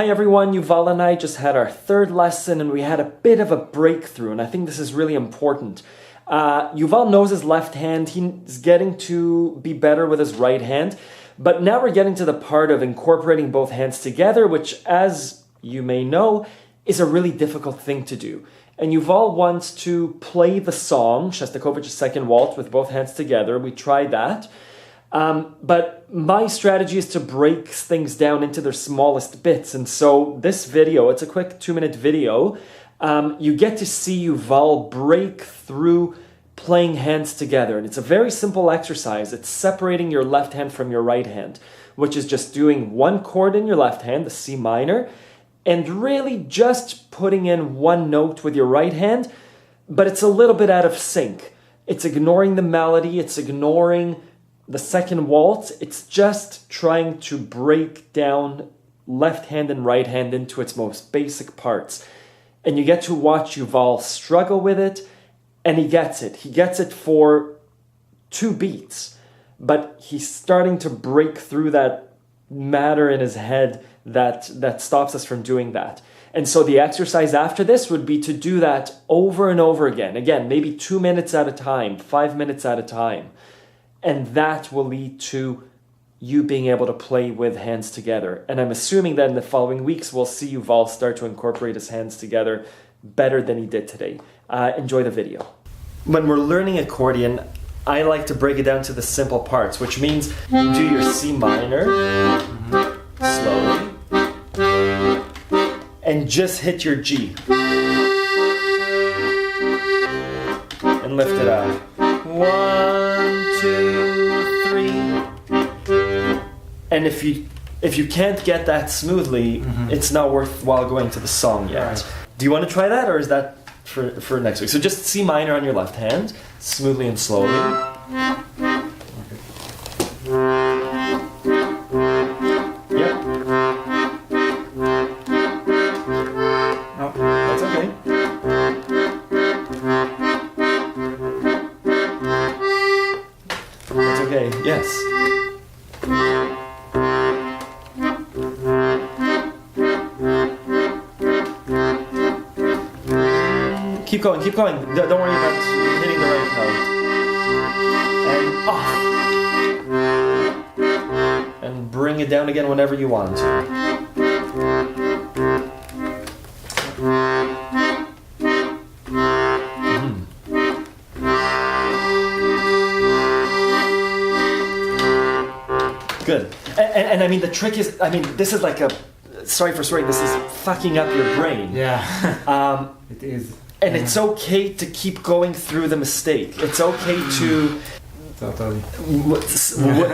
Hi everyone, Yuval and I just had our third lesson and we had a bit of a breakthrough, and I think this is really important. Yuval knows his left hand, he's getting to be better with his right hand, but now we're getting to the part of incorporating both hands together, which, as you may know, is a really difficult thing to do. And Yuval wants to play the song, Shostakovich's Second Waltz, with both hands together. We tried that. But my strategy is to break things down into their smallest bits. And so this video, it's a quick 2-minute video. You get to see Yuval break through playing hands together. And it's a very simple exercise. It's separating your left hand from your right hand, which is just doing one chord in your left hand, the C minor, and really just putting in one note with your right hand, but it's a little bit out of sync. It's ignoring the melody, it's ignoring the second waltz, it's just trying to break down left hand and right hand into its most basic parts. And you get to watch Yuval struggle with it, and he gets it. He gets it for 2 beats, but he's starting to break through that matter in his head that stops us from doing that. And so the exercise after this would be to do that over and over again. Again, maybe 2 minutes at a time, 5 minutes at a time. And that will lead to you being able to play with hands together. And I'm assuming that in the following weeks, we'll see Yuval start to incorporate his hands together better than he did today. Enjoy the video. When we're learning accordion, I like to break it down to the simple parts, which means you do your C minor slowly and just hit your G and lift it up. 1, 2, 3. And if you can't get that smoothly, it's not worthwhile going to the song yet. Right. Do you want to try that, or is that for next week? So just C minor on your left hand, smoothly and slowly. Yep. Oh, that's okay. That's okay, yes. Keep going, keep going. Don't worry about hitting the right note. And off. And bring it down again whenever you want to. Good. And I mean, the trick is, this is like sorry for swearing, this is fucking up your brain. Yeah. It is. And it's okay to keep going through the mistake. It's okay to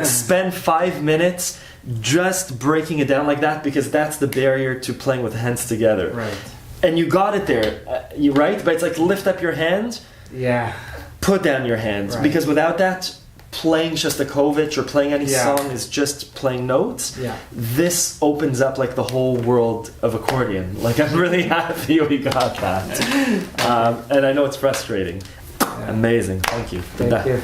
spend 5 minutes just breaking it down like that, because that's the barrier to playing with hands together. Right. And you got it there, right? But it's like lift up your hand, put down your hands, right. Because without that, playing Shostakovich or playing any song is just playing notes. Yeah. This opens up like the whole world of accordion. Like, I'm really happy we got that. And I know it's frustrating. Yeah. Amazing. Thank you. Thank you.